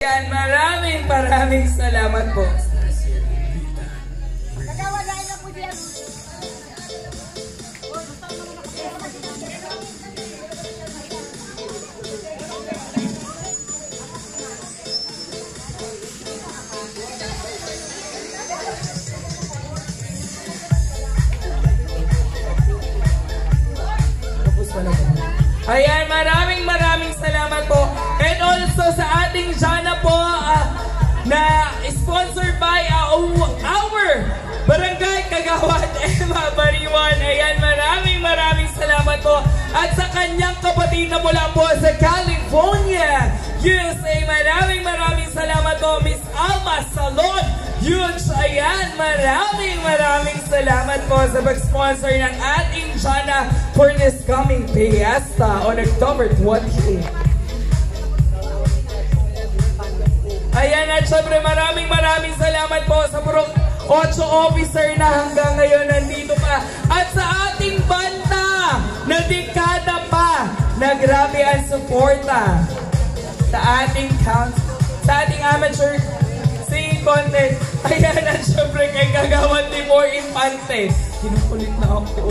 Yan, maraming salamat po. Ayan, maraming salamat po. And also sa ating Jana po na sponsored by our Barangay Kagawad Emma Bariwan. Ayan, maraming salamat po. At sa kanyang kapatid na mula po sa California, USA, maraming salamat po, Miss Alma Salon. Huge! Ayan, maraming salamat po sa pag-sponsor ng ating Jana for this coming Fiesta on October 20. Ayan, at syempre maraming salamat po sa purong 8 officer na hanggang ngayon nandito pa. At sa ating banda na dekada pa na grabe ang suporta sa ating amateur singing contest. Ayan, at syempre kay Kagawad Timor Infante. Kinukulit na ako.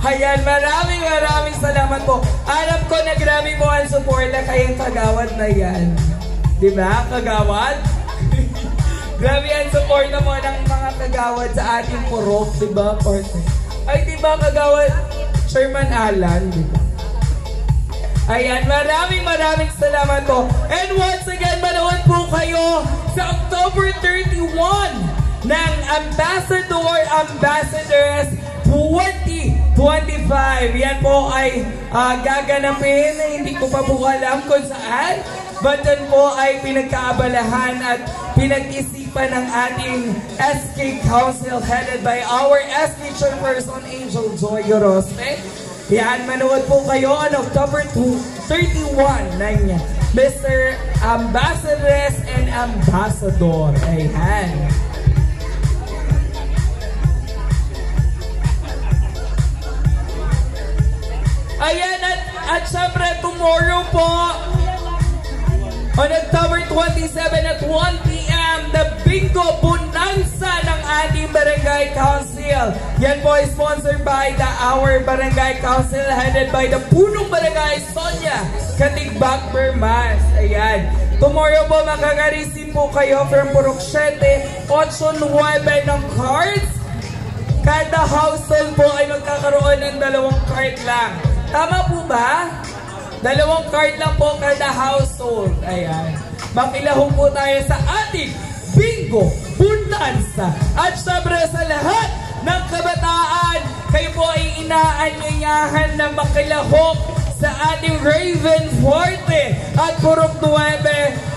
Ayan, maraming salamat po. Alam ko na grabe po ang suporta kayong Kagawad na yan. Diba, Kagawad? Grabe ang suporta mo ng mga Kagawad sa ating purok, diba, partner? Ay, diba, Kagawad? Chairman Alan, diba? Ayan, maraming salamat po. And once again, manood po kayo sa October 31 ng Ambassadors 2025. Yan po ay gaganapin. Hindi ko pa po alam kung saan. But yan po ay pinagkaabalahan at pinag-isipan ng ating SK Council headed by our SK Chairperson Angel Joy Gorospe. Yan, manood po kayo on October 31 ng Mr. Ambassadors and Ambassador. Ayan. Ayan, at syempre tomorrow po on October 27 at 1 p.m. the Bingo Bonanza ng ating Barangay Council. Yan po ay sponsored by our Barangay Council headed by the Punong Barangay Sonia Katigbak Bermas. Ayan. Tomorrow po makaka-receive po kayo from Purok 7, 8, 9 ng cards. Kada household po ay magkakaroon ng 2 card lang. Tama po ba? 2 card lang po kada household. Ayan. Makilahong po tayo sa ating Bingo Bonanza. At syempre sa lahat ng kabataan, kayo po ay inaanyayahan na makilahok sa ating Raven Forte at Purok 9.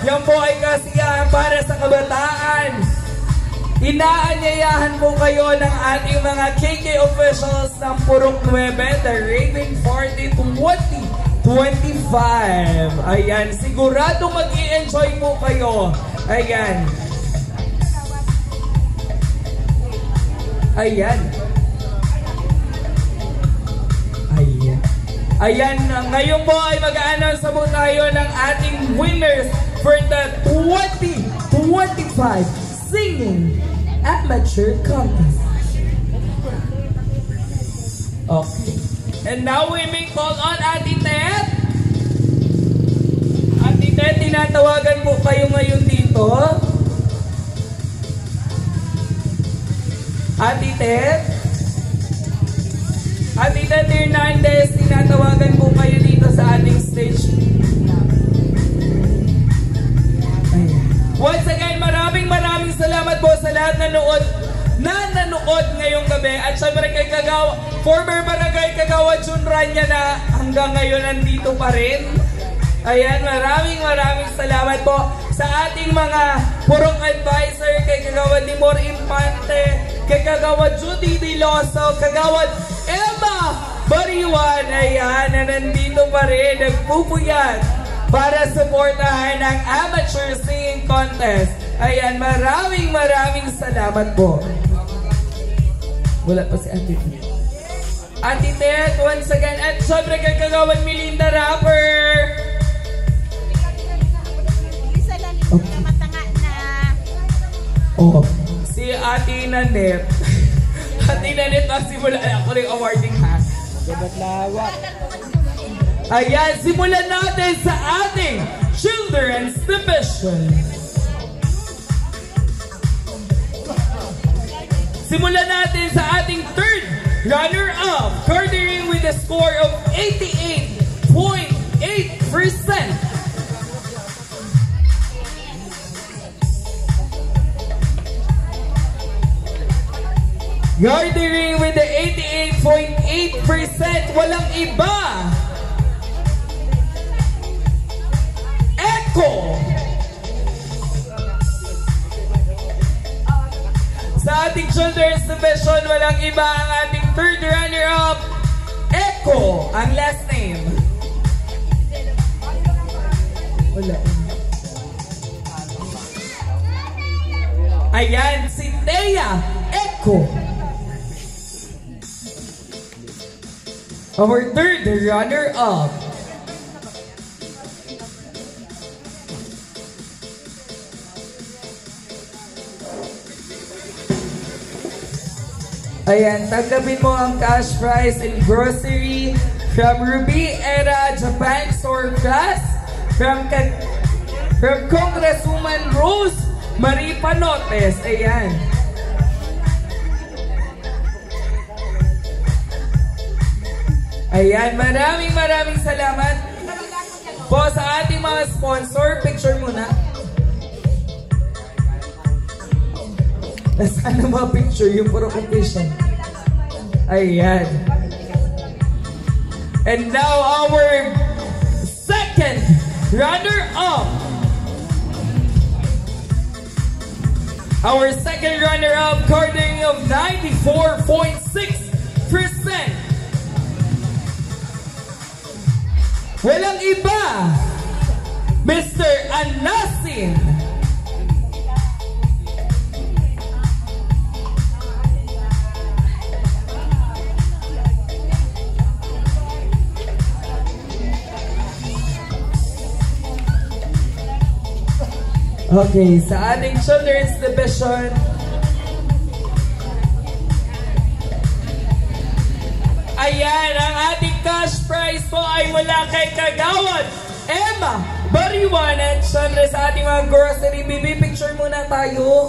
Yan po ay kasiyahan para sa kabataan. Inaanyayahan po kayo ng ating mga KK officials ng Purok 9, the Raven Forte 2025. Ayan, sigurado mag-i-enjoy po kayo. Ayan. Ayan. Ayan. Ayan, ngayon po ay mag-a-announce po tayo ng ating winners for the 2025 Singing Amateur Contest. Okay. And now we may call on Ate Tet. Ate Tet, tinatawagan po kayo ngayon dito. Ate Tet. Ate Tet Hernandez, tinatawagan po kayo dito sa ating stage. Once again, maraming salamat po sa lahat na nanood ngayong gabi. At syempre kay former Barangay Kagawad Junranya na hanggang ngayon nandito pa rin. Ayan, maraming salamat po sa ating mga purong advisor, kay Kagawad Timor Infante, kay Kagawad Judy Diloso, Kagawad Emma Bariwan. Ayan, na nandito pa rin, nagpupuyat para suportahan ang amateur singing contest. Ayan, maraming salamat po. Wala pa si Ate Tet. Ate Tet, once again, at syempre kay Kagawad Melinda Rapper. Okay. Matanga na. Oh, si Ate Nanet. Ate Nanet, magsimula ako ng awarding ha. Ayan, simulan natin sa ating Children's Division. Simulan natin sa ating third runner-up, garnering with a score of 88.8%. Garnering with the 88.8%, walang iba. Echo. Sa ating Children's Division, walang iba ang ating third runner-up, Echo, ang last name. Wala. Ayan, si Thea Echo. Our third runner-up. Ayan, tanggapin mo ang cash prize and grocery from Ruby Era Japan Store Class from Congresswoman Rose Marie Panotes. Ayan. Ayan, maraming salamat po sa ating mga sponsor. Picture muna. Sana ma-picture yung puro competition. Ayan. And now our second runner-up. Our second runner-up, garnering of 94.6%. Walang iba, Mr. Anasin. Okay, sa ating Children's Division, ayan, ang ating cash prize po ay mula kay Kagawad Emma Bariwan. At syempre sa ating mga grocery, baby, picture muna tayo.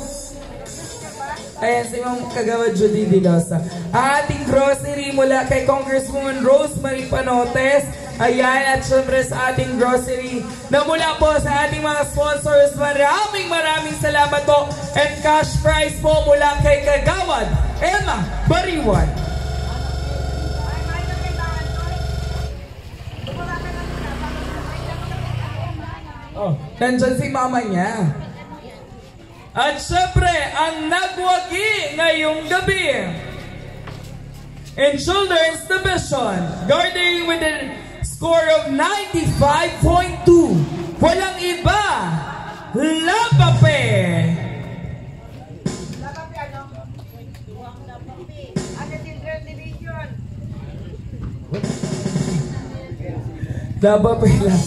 Ayan, si Ma'am Kagawad Judy Dilosa. Ang ating grocery mula kay Congresswoman Rose Marie Panotes. Ayan, at syempre sa ating grocery na mula po sa ating mga sponsors, maraming salamat po. And cash prize po mula kay Kagawad Emma Bariwan. Oh, nandyan si mama niya. At syempre, ang nagwagi ngayong gabi in Children's Division, garnering with a score of 95.2. Walang iba, Lapape. Lapape lang.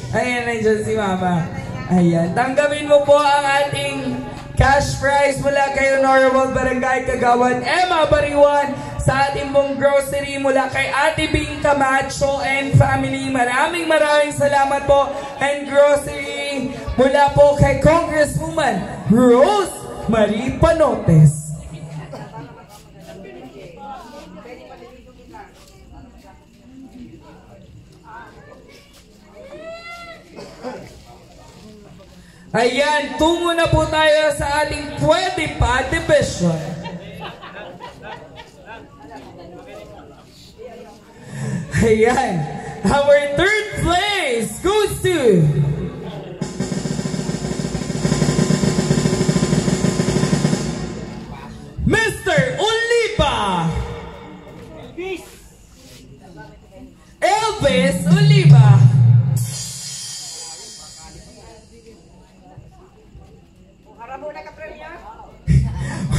Ayan, nandiyan si mama. Ayan, tanggapin mo po ang ating cash prize mula kay Honorable Barangay Kagawad Emma Bariwan sa ating mong grocery mula kay Ate Bing Camacho and family. Maraming salamat po. And grocery mula po kay Congresswoman Rose Marie Panotes. Ayan, tungo na po tayo sa ating pwede pa division. Ayan, our third place goes to Mr. Oliva. Elvis Oliva.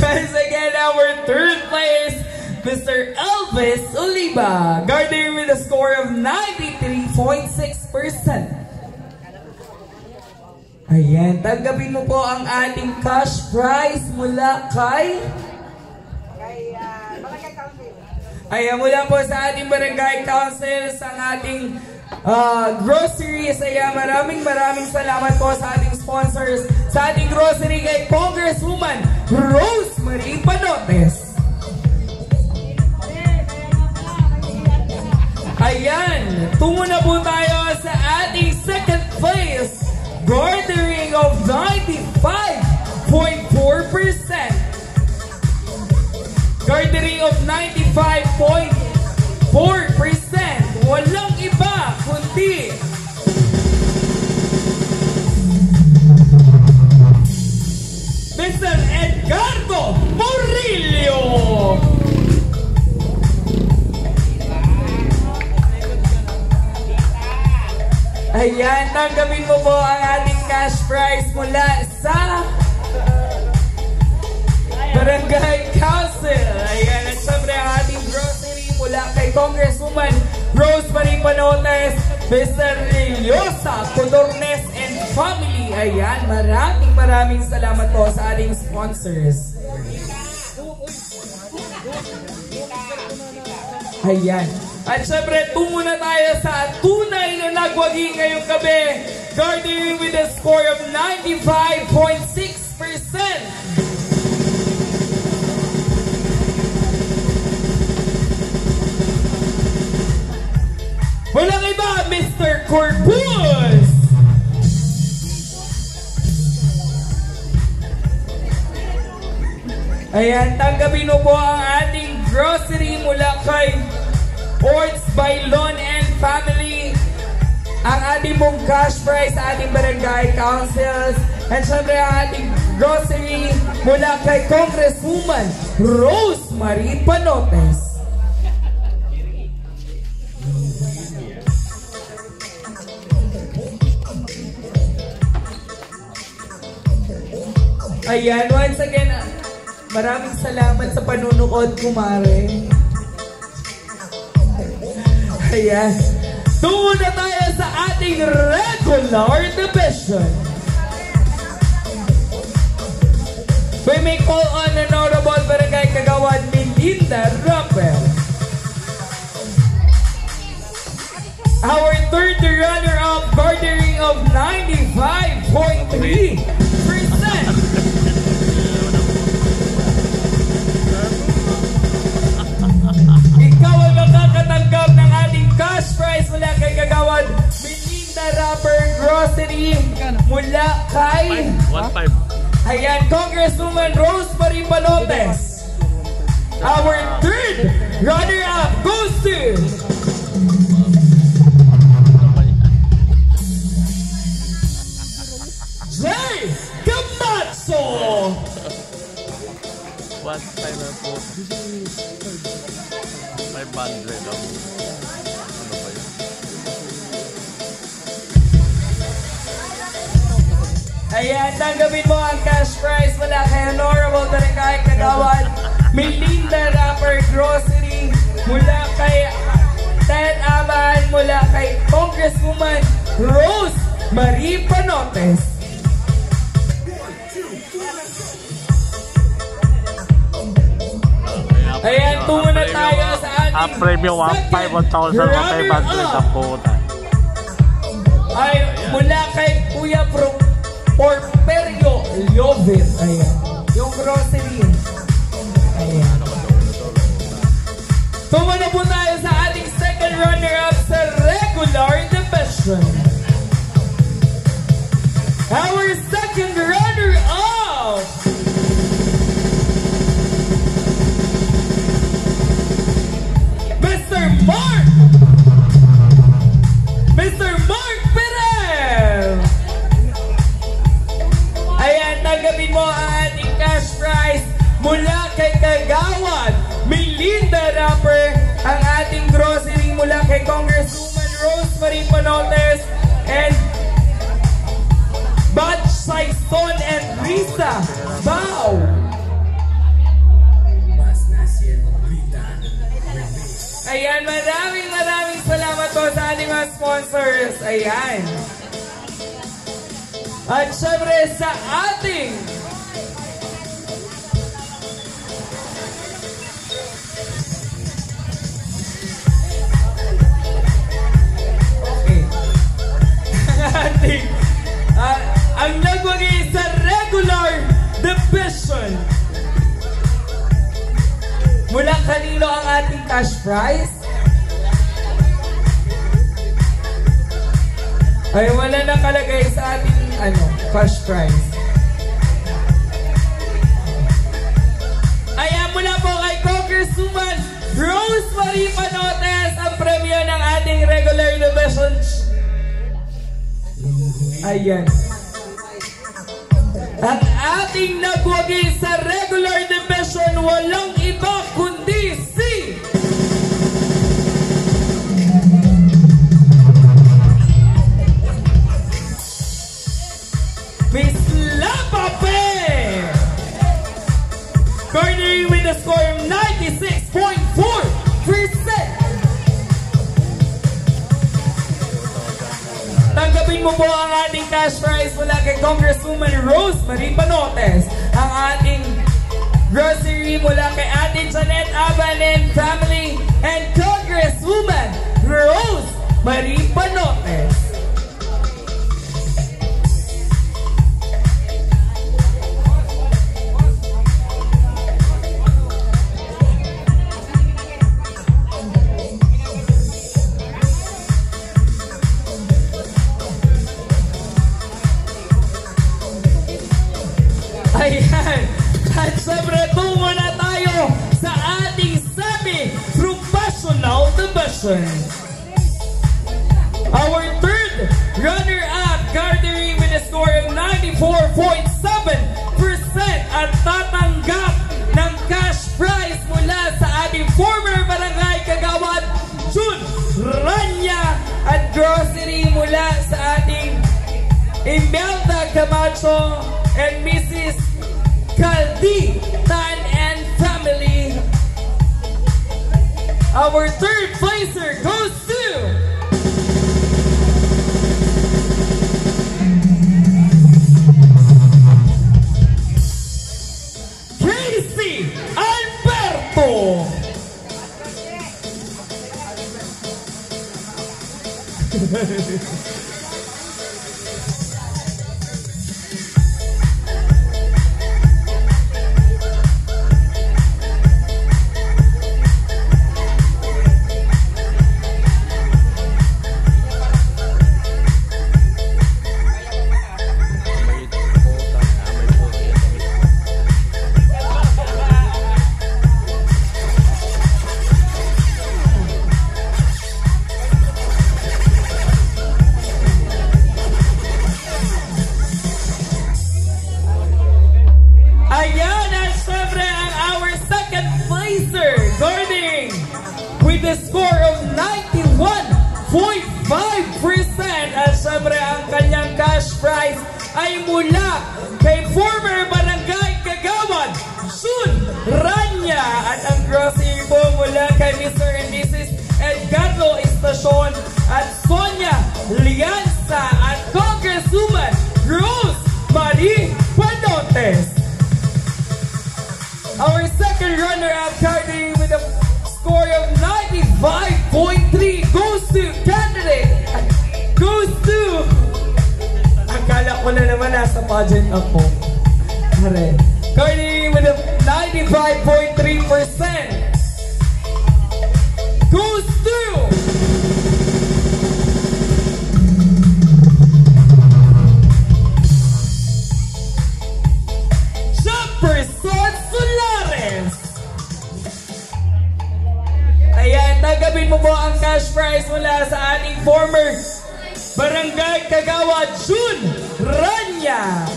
Once again, our third place, Mr. Elvis Oliva, garnering with a score of 93.6%. Ayan, tanggapin mo po ang ating cash prize mula kay... Barangay Council. Ayan, mula po sa ating Barangay Council, sa ating groceries. Ayan, maraming salamat po sa ating sponsors. Sa ating grocery kay Congresswoman Rosemary Panotes. Ayan, tungo na po tayo sa ating second place, garnering of 95.4%. Garnering of 95.4%. Walang iba kundi Mr. Edgardo Murillo. Ayan, tanggapin mo po ang ating cash prize mula sa Barangay Council. Ayan, at syempre ang ating grocery mula kay Congresswoman Rosemary Panotes, Mr. Reliosa Codornes and family. Ayan, maraming salamat po sa ating sponsors. Ayan. At syempre, tungo na tayo sa tunay na nagwagi ngayong gabi, garnering with a score of 95.6%. Walang iba, Mr. Corpus! Ayan, tanggapin mo po ang ating grocery mula kay Orts by Lon and Family. Ang ating mong cash prize sa ating barangay councils. And syempre ang ating grocery mula kay Congresswoman Rosemary Panotes. Ayan, once again, maraming salamat sa panunood, kumare. Ayan. Tungo na tayo sa ating regular division. We may call on Honorable Barangay Kagawad Melinda Rappel. Our third runner-up, garnering of 95.3%. Ikaw ay makakatanggap ng ating cash prize mula kay Kagawad Melinda Rapper Grocery mula kay 1.5. ayan, Congresswoman Rosemary Panotes. Our third runner-up goes to Jay Camacho. 1.5 na po. 500 ang ano ba yun? Ayan, tanggapin mo ang cash prize mula kay Honorable Barangay Kagawad Melinda Rapper Grocery, mula kay Ted Aman, mula kay Congresswoman Rosemary Panotes. Ayan, tungo na tayo sa ating ang premium 1.5 1,500 ang puta. ay mula kay Kuya Porperio Llover. Ayan, yung grocery. Ayan. Tungo na po tayo sa ating second runner-up sa regular division. Our second runner-up, Mr. Mark Perez. Ayan, tanggapin mo ang ating cash prize mula kay Kagawad Melinda Rapper, ang ating grocery mula kay Congresswoman Rosemary Panotes, and Batch Saison and Risa Bao. Ayan, maraming salamat po sa ating mga sponsors. Ayan. At syempre sa ating ang nagwagi sa regular division. Mula kanino ang ating cash prize? Ay, wala na kalagay sa ating cash prize. Ayan, mula po kay Congresswoman Rosemary Panotes ang premyo ng ating regular division. Ayan. Ang ating nagwagi sa regular division walang iba kundi si Miss Lapape! Cornering with a score of 96.4%. Tanggapin mo po ang ating cash prize mula kay Congresswoman Rosemary Panotes. Ang ating grocery mula kay Ate Janet Aban and family and Congresswoman Rosemary Panotes. Ayan. At syempre, tungo na tayo sa ating semi-professional division. Our third runner-up garnering with a score of 94.7% at tatanggap ng cash prize mula sa ating former barangay kagawad June Rania at grocery mula sa ating Imelda Camacho and Mrs. Caldi Tan and family. Our third placer goes to Casey Alberto. With a score of 91.5% at syempre ang kanyang cash prize ay mula kay former barangay kagawad June Rania at ang grocery po mula kay Mr. and Mrs. Edgardo Estacion at Sonia Lianza at Congresswoman Rosemary Panotes. Our second runner-up carding with a score of 95.3 goes to candidate. Goes to... Akala ko na naman nasa pageant ako. Carding with a 95.3% goes to... Jefferson Solares. Ayan, tagabin mo po ang cash prize mula sa ating former barangay kagawad June Rania.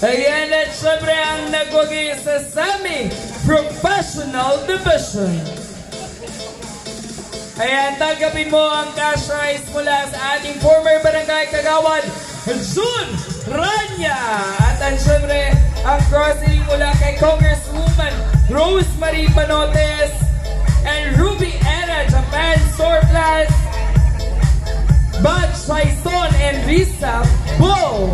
Ayan, at syempre ang nagwagi sa semi-professional division. Ayan, tanggapin mo ang cash prize mula sa ating former barangay kagawad, June Rania. At ang syempre, ang grocery mula kay Congresswoman Rosemary Panotes and Ruby Era Japan Surplus, Bad Saison and Risa Bo.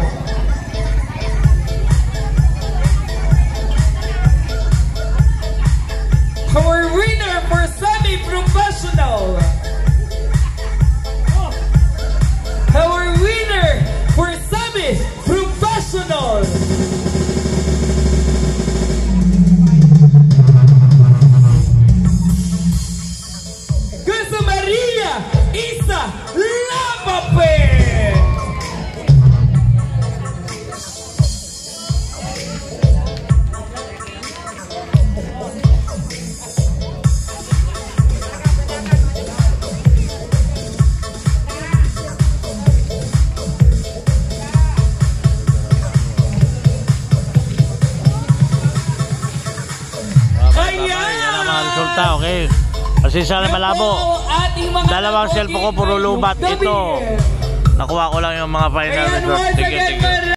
Our winner for semi-professional. Our winner for semi-professional. Gusto Maria Isa Lapape. Okay. Kasi sana malabo. Dalawang cellphone ko puro lubat ito. Nakuha ko lang yung mga final result. Sige.